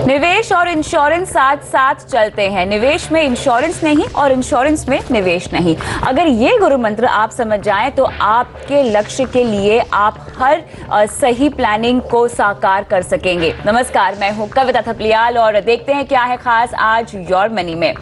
निवेश और इंश्योरेंस साथ साथ चलते हैं। निवेश में इंश्योरेंस नहीं और इंश्योरेंस में निवेश नहीं। अगर ये गुरु मंत्र आप समझ जाएं तो आपके लक्ष्य के लिए आप हर सही प्लानिंग को साकार कर सकेंगे। नमस्कार, मैं हूं कविता थपलियाल और देखते हैं क्या है खास आज योर मनी में।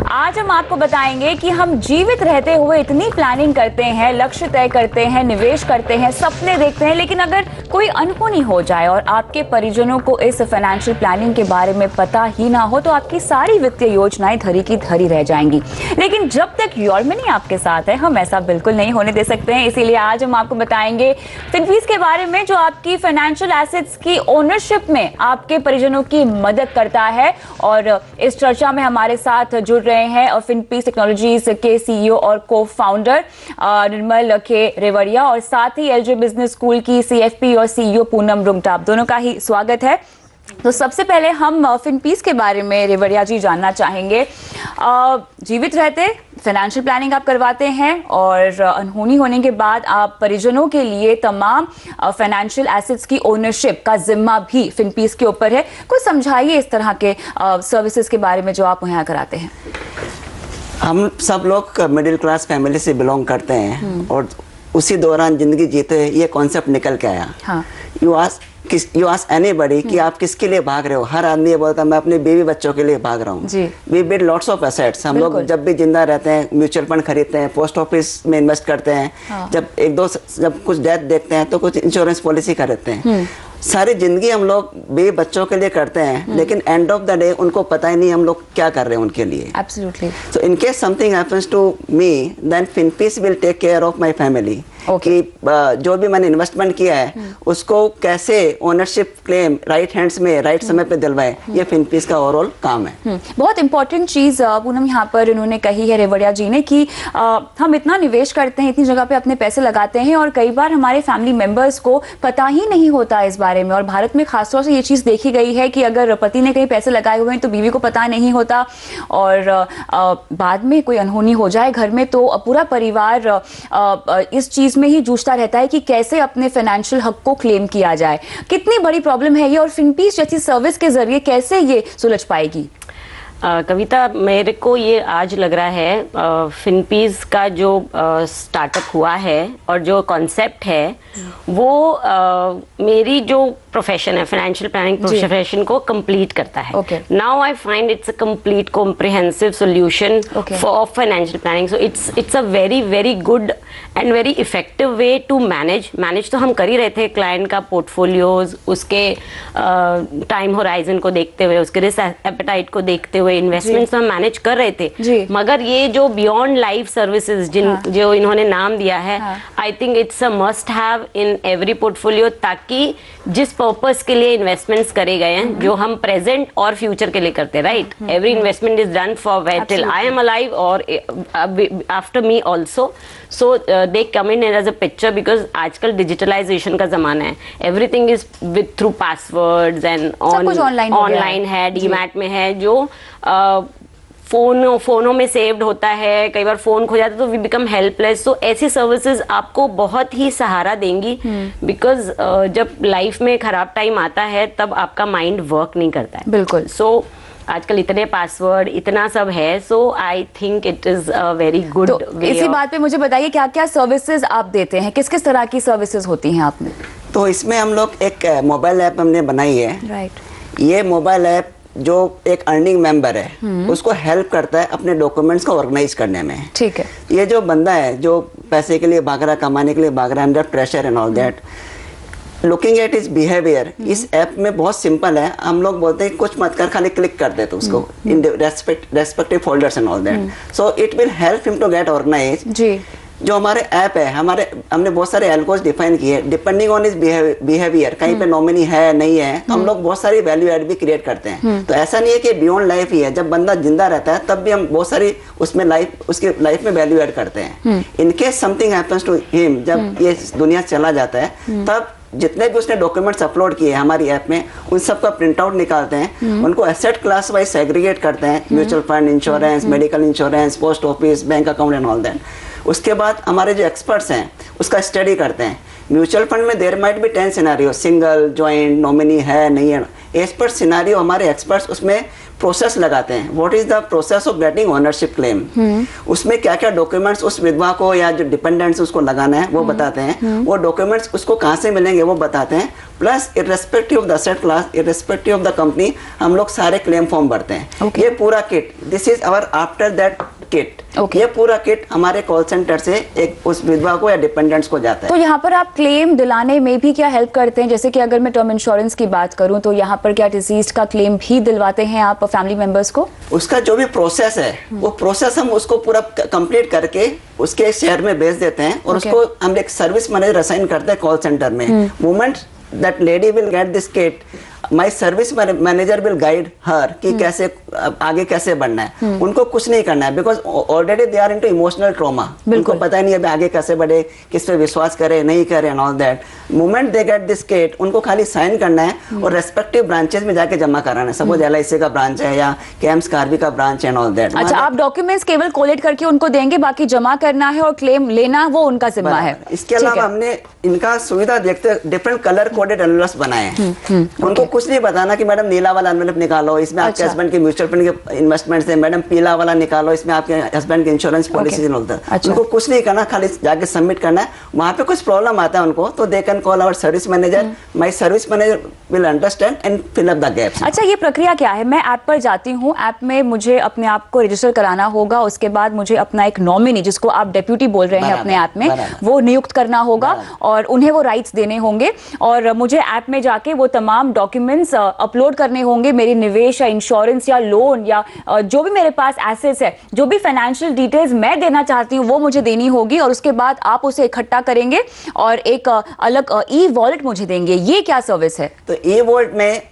आज हम आपको बताएंगे कि हम जीवित रहते हुए इतनी प्लानिंग करते हैं, लक्ष्य तय करते हैं, निवेश करते हैं, सपने देखते हैं, लेकिन अगर कोई अनहोनी हो जाए और आपके परिजनों को इस फाइनेंशियल प्लानिंग के बारे में पता ही ना हो तो आपकी सारी वित्तीय योजनाएं धरी की धरी रह जाएंगी। लेकिन जब तक योर मनी आपके साथ है, हम ऐसा बिल्कुल नहीं होने दे सकते हैं। इसीलिए आज हम आपको बताएंगे फिनफीस के बारे में, जो आपकी फाइनेंशियल एसेट्स की ओनरशिप में आपके परिजनों की मदद करता है। और इस चर्चा में हमारे साथ जुड़ रहे हैं और फिनपीस टेक्नोलॉजीज के सीईओ और को फाउंडर निर्मल के रेवड़िया और साथ ही एलजे बिजनेस स्कूल की सीएफपी और सीईओ पूनम रुंगटा। दोनों का ही स्वागत है। तो सबसे पहले हम फिनपीस के बारे में रेवड़िया जी जानना चाहेंगे। जीवित रहते फाइनेंशियल प्लानिंग आप करवाते हैं और अनहोनी होने के बाद आप परिजनों के लिए तमाम फाइनेंशियल एसेट्स की ओनरशिप का जिम्मा भी फिनपीस के ऊपर है। कुछ समझाइए इस तरह के सर्विसेज के बारे में जो आप मुहैया कराते हैं। हम सब लोग मिडिल क्लास फैमिली से बिलोंग करते हैं और उसी दौरान जिंदगी जीते ये कॉन्सेप्ट निकल के आया। हाँ। यू आस्क एनीबॉडी कि आप किसके लिए भाग रहे हो। हर आदमी ये बोलता है मैं अपने बीवी बच्चों के लिए भाग रहा हूँ। We build lots of assets. हम लोग जब भी जिंदा रहते हैं म्यूचुअल फंड खरीदते हैं, पोस्ट ऑफिस में इन्वेस्ट करते हैं। हाँ। जब कुछ डेथ देखते हैं तो कुछ इंश्योरेंस पॉलिसी खरीदते हैं। सारी जिंदगी हम लोग बीवी बच्चों के लिए करते हैं, लेकिन एंड ऑफ द डे उनको पता ही नहीं हम लोग क्या कर रहे हैं उनके लिए। Absolutely. So in case something happens to me, then FinPeace will take care of my family. कि जो भी मैंने इन्वेस्टमेंट किया है उसको कैसे ओनरशिप क्लेम राइट हैंड्स में राइट समय पे दिलवाए, ये फिनपीस का ओवरऑल काम है। बहुत इंपॉर्टेंट चीज पूनम यहाँ पर इन्होंने कही है रेवड़िया जी ने कि हम इतना निवेश करते हैं, इतनी जगह पे अपने पैसे लगाते हैं और कई बार हमारे फैमिली मेंबर्स को पता ही नहीं होता इस बारे में। और भारत में खासतौर से ये चीज देखी गई है कि अगर पति ने कहीं पैसे लगाए हुए हैं तो बीवी को पता नहीं होता और बाद में कोई अनहोनी हो जाए घर में तो पूरा परिवार इस चीज में ही जूझता रहता है कि कैसे अपने फाइनेंशियल हक को क्लेम किया जाए। कितनी बड़ी प्रॉब्लम है ये और फिनपीस जैसी सर्विस के जरिए कैसे ये सुलझ पाएगी? कविता, मेरे को ये आज लग रहा है फिनपीस का जो स्टार्टअप हुआ है और जो कॉन्सेप्ट है वो मेरी जो प्रोफेशन है फाइनेंशियल प्लानिंग प्रोफेशन को कंप्लीट करता है। Now I find it's a complete comprehensive solution for financial planning. So it's a very very good and very effective way to manage तो हम कर ही रहे थे क्लाइंट का पोर्टफोलियोज, उसके टाइम होराइजन को देखते हुए, उसके रिस्क एपेटाइट को देखते हुए इन्वेस्टमेंट्स हम मैनेज कर रहे थे। मगर ये जो बियॉन्ड लाइफ सर्विसेज जो इन्होंने नाम दिया है, I think it's a must have in every portfolio, ताकि जिस पर्पस के लिए इन्वेस्टमेंट्स करे गए हैं जो हम प्रेजेंट और फ्यूचर के लिए करते हैं, right? Every investment is done for till I am alive और after me also. So they come in as a picture because आजकल डिजिटलाइजेशन का जमाना है। Everything is with through passwords and online है, डीमैट में है, जो फोनों में सेव्ड होता है। कई बार फोन खो जाता है तो वी बिकम हेल्पलेस। तो ऐसी सर्विसेज आपको बहुत ही सहारा देंगी बिकॉज जब लाइफ में खराब टाइम आता है तब आपका माइंड वर्क नहीं करता है। बिल्कुल। सो आजकल इतने पासवर्ड इतना सब है, so I think it is a very good way. इसी बात पे मुझे बताइए क्या क्या सर्विसेज आप देते हैं, किस किस तरह की सर्विसेज होती हैं आप में? तो इसमें हम लोग एक मोबाइल ऐप हमने बनाई है। राइट। ये मोबाइल ऐप जो एक अर्निंग मेंबर है उसको हेल्प करता है अपने डॉक्यूमेंट्स को ऑर्गेनाइज करने में। ठीक है। ये जो बंदा है जो पैसे के लिए भाग रहा है, कमाने के लिए भाग रहा है, under pressure and all that, looking at is behaviour, इस ऐप में बहुत सिंपल है। हम लोग बोलते हैं कुछ मत कर, खाली क्लिक कर दे तो उसको in respective folders and all that, so it will help him to get organise. जी। जो हमारे ऐप है, हमने बहुत सारे एल्गोस डिफाइन किए डिपेंडिंग ऑन इज बिहेवियर। कहीं पे नॉमिनी है नहीं है तो हम लोग बहुत सारी वैल्यू एड भी क्रिएट करते हैं। तो ऐसा नहीं है कि बियॉन्ड लाइफ ही है, जब बंदा जिंदा रहता है तब भी हम बहुत सारी उसमें उसकी लाइफ में वैल्यू एड करते हैं। In case something happens to him, जब ये दुनिया चला जाता है तब जितने भी उसने डॉक्यूमेंट्स अपलोड किए हमारी ऐप में उन सब का प्रिंट आउट निकालते हैं, उनको एसेट क्लास वाइज सेग्रीगेट करते हैं, mutual fund, insurance, medical insurance, post office, bank account and all that. उसके बाद हमारे जो एक्सपर्ट्स हैं उसका स्टडी करते हैं म्यूचुअल फंड में there might be 10 scenario, single, joint, nominee है नहीं है, एज पर सिनेरियो हमारे एक्सपर्ट्स उसमें प्रोसेस लगाते हैं। What is the process of getting ownership claim, उसमें क्या क्या डॉक्यूमेंट्स उस विधवा को या जो डिपेंडेंट्स उसको लगाना है वो बताते हैं, वो डॉक्यूमेंट्स उसको कहाँ से मिलेंगे वो बताते हैं, plus irrespective of the asset class, irrespective of the company, हम लोग सारे क्लेम फॉर्म भरते हैं। ये पूरा kit, this is hour after that kit, ये पूरा किट हमारे कॉल सेंटर से एक उस विधवा को या डिपेंडेंट्स को जाता है। तो यहाँ पर आप क्लेम दिलाने में भी क्या हेल्प करते हैं? जैसे कि अगर मैं टर्म इंश्योरेंस की बात करूँ तो यहाँ पर क्या डिसीज्ड का क्लेम भी दिलवाते हैं आप फैमिली मेंबर्स को? उसका जो भी प्रोसेस है वो प्रोसेस हम उसको पूरा कंप्लीट करके उसके शहर में भेज देते हैं और उसको हम एक सर्विस मैनेजर असाइन करते हैं कॉल सेंटर में। Moment that lady will get this kit, my service manager will guide her कि कैसे आगे कैसे बढ़ना है। उनको कुछ नहीं करना है, because already they are into emotional trauma, उनको पता ही नहीं अभी आगे कैसे बढ़े, किस पे विश्वास करे नहीं करे and all that. Moment they get this kit, उनको खाली साइन करना है और रेस्पेक्टिव ब्रांचेस में जाके जमा कराना है। सपोज LIC का ब्रांच है या केम्स कार्बी का ब्रांच एंड ऑल दैट। अच्छा, आप डॉक्यूमेंट्स केवल कोलेट करके उनको देंगे, बाकी जमा करना है और क्लेम लेना वो उनका जिम्मा है। इसके अलावा हमने इनका सुविधा देखते डिफरेंट कलर कोडेड एनवलप्स बनाए हैं। उनको कुछ नहीं बताना कि मैडम नीला वाला एनवलप निकालो, इसमें आपके हस्बैंड के म्यूचुअल फंड के इन्वेस्टमेंट्स है, मैडम पीला वाला निकालो, इसमें आपके हस्बैंड के इंश्योरेंस पॉलिसी होता है। उनको कुछ नहीं करना, खाली जाके सबमिट करना है। वहाँ पे कुछ प्रॉब्लम आता है उनको तो they can call our service manager, my service manager will understand and fill up the gaps. अच्छा, ये प्रक्रिया क्या है? मैं ऐप पर जाती हूँ, ऐप में मुझे अपने आप को रजिस्टर कराना होगा, उसके बाद मुझे अपना एक नॉमिनी, जिसको आप डेप्यूटी बोल रहे हैं अपने ऐप में, वो नियुक्त करना होगा और उन्हें वो राइट्स देने होंगे और मुझे ऐप में जाके वो तमाम डॉक्यूमेंट्स अपलोड करने होंगे, मेरी निवेश या इंश्योरेंस या लोन या जो भी मेरे पास एसेट्स है, जो भी फाइनेंशियल डिटेल्स मैं देना चाहती हूँ वो मुझे देनी होगी और उसके बाद आप उसे इकट्ठा करेंगे और एक अलग ई वॉलेट मुझे देंगे। ये क्या सर्विस है? तो ई वॉलेट में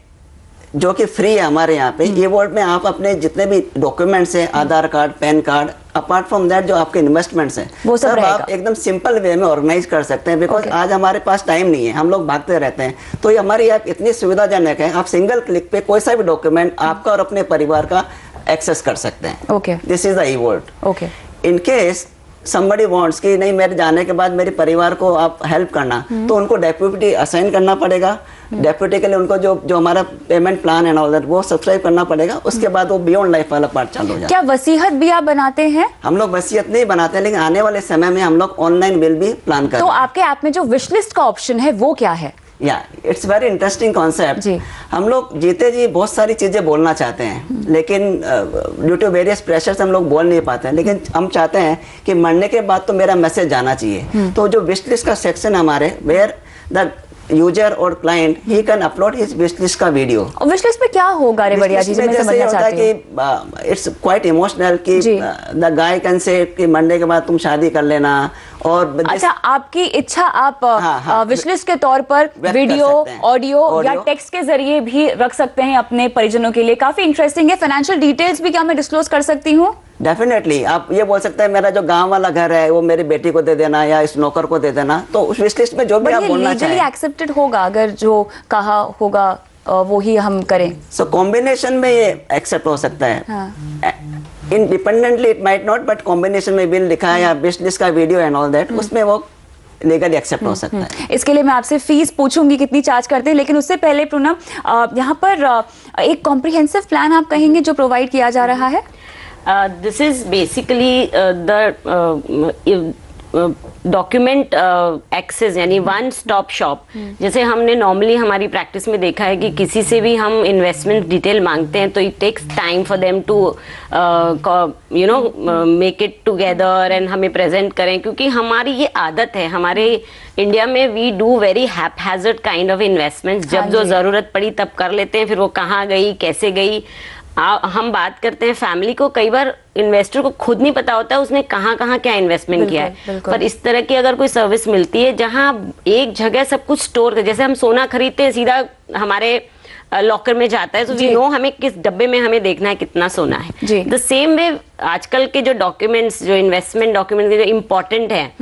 जो कि फ्री है हमारे यहाँ पे, ई वॉलेट में आप अपने जितने भी डॉक्यूमेंट्स हैं, Aadhaar card, PAN card, apart from that जो आपके इन्वेस्टमेंट्स हैं वो सब आप एकदम सिंपल वे में ऑर्गेनाइज कर सकते हैं। बिकॉज आज हमारे पास टाइम नहीं है, हम लोग भागते रहते हैं, तो ये हमारी ऐप इतनी सुविधाजनक है, आप सिंगल क्लिक पे कोई सा भी डॉक्यूमेंट आपका और अपने परिवार का एक्सेस कर सकते हैं। This is the e wallet. In case somebody wants कि नहीं मेरे जाने के बाद मेरे परिवार को आप हेल्प करना, तो उनको डेप्यूटी असाइन करना पड़ेगा। डेप्यूटी के लिए उनको जो हमारा पेमेंट प्लान है ऑल दैट वो सब्सक्राइब करना पड़ेगा। उसके बाद वो बियॉन्ड लाइफ वाला पार्ट चालू हो जाएगा। क्या वसीयत भी आप बनाते हैं? हम लोग वसीयत नहीं बनाते, लेकिन आने वाले समय में हम लोग ऑनलाइन बिल भी प्लान करते हैं। तो आपके ऐप में जो विश लिस्ट का ऑप्शन है वो क्या है? या इट्स वेरी इंटरेस्टिंग कॉन्सेप्ट। हम लोग जीते जी बहुत सारी चीजें बोलना चाहते हैं, लेकिन ड्यू टू वेरियस प्रेशर्स हम लोग बोल नहीं पाते हैं, लेकिन हम चाहते हैं कि मरने के बाद तो मेरा मैसेज जाना चाहिए। तो जो विश लिस्ट का सेक्शन हमारे, वेयर द यूजर और client he can upload his wish list का वीडियो। विश लिस्ट पे क्या होगा रेवड़िया जी? मैं समझना चाहती हूं कि इट्स क्वाइट इमोशनल कि द गाय कैन से कि मरने के बाद तुम शादी कर लेना। और अच्छा, आपकी इच्छा आप विश लिस्ट के तौर पर वीडियो, ऑडियो या टेक्स्ट के जरिए भी रख सकते हैं अपने परिजनों के लिए। काफी इंटरेस्टिंग है। फाइनेंशियल डिटेल्स भी क्या मैं डिस्क्लोज कर सकती हूँ? डेफिनेटली आप ये बोल सकते हैं मेरा जो गांव वाला घर है वो मेरी बेटी को दे देना या इस नौकर को दे देना, तो उस विश लिस्ट में जो भी आप बोलना चाहें एक्सेप्टेड होगा। अगर जो कहा होगा वो ही हम करें, सो कॉम्बिनेशन में ये एक्सेप्ट हो सकता है। Independently it might not, but combination में बिल लिखा है या विश लिस्ट का वीडियो एंड ऑल दैट, उसमें वो लीगली एक्सेप्ट हो सकता है। इसके लिए मैं आपसे फीस पूछूंगी कितनी चार्ज करते हैं, लेकिन उससे पहले पूनम, यहाँ पर एक कॉम्प्रिहेंसिव प्लान आप कहेंगे जो प्रोवाइड किया जा रहा है? This is basically the document access, यानी वन स्टॉप शॉप। जैसे हमने नॉर्मली हमारी प्रैक्टिस में देखा है कि किसी से भी हम इन्वेस्टमेंट डिटेल मांगते हैं तो it takes time for them to you know make it together and हमें प्रेजेंट करें, क्योंकि हमारी ये आदत है हमारे इंडिया में, we do very haphazard kind of investments. जब जो ज़रूरत पड़ी तब कर लेते हैं, फिर वो कहाँ गई कैसे गई। हम बात करते हैं फैमिली को, कई बार इन्वेस्टर को खुद नहीं पता होता है उसने कहाँ कहाँ क्या इन्वेस्टमेंट किया है। पर इस तरह की अगर कोई सर्विस मिलती है जहाँ एक जगह सब कुछ स्टोर कर, जैसे हम सोना खरीदते हैं सीधा हमारे लॉकर में जाता है, तो वी नो हमें किस डब्बे में हमें देखना है कितना सोना है। द सेम वे आजकल के जो डॉक्यूमेंट्स, जो इन्वेस्टमेंट डॉक्यूमेंट जो इम्पोर्टेंट है,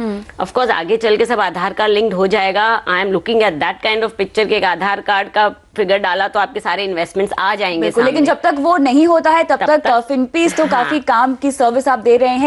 ऑफ कोर्स आगे चल के सब आधार कार्ड लिंक्ड हो जाएगा। I am looking at that kind of picture के एक आधार कार्ड का फिगर डाला तो आपके सारे इन्वेस्टमेंट्स आ जाएंगे। लेकिन जब तक वो नहीं होता है तब तक फिनपीस तो काफी काम की सर्विस आप दे रहे हैं।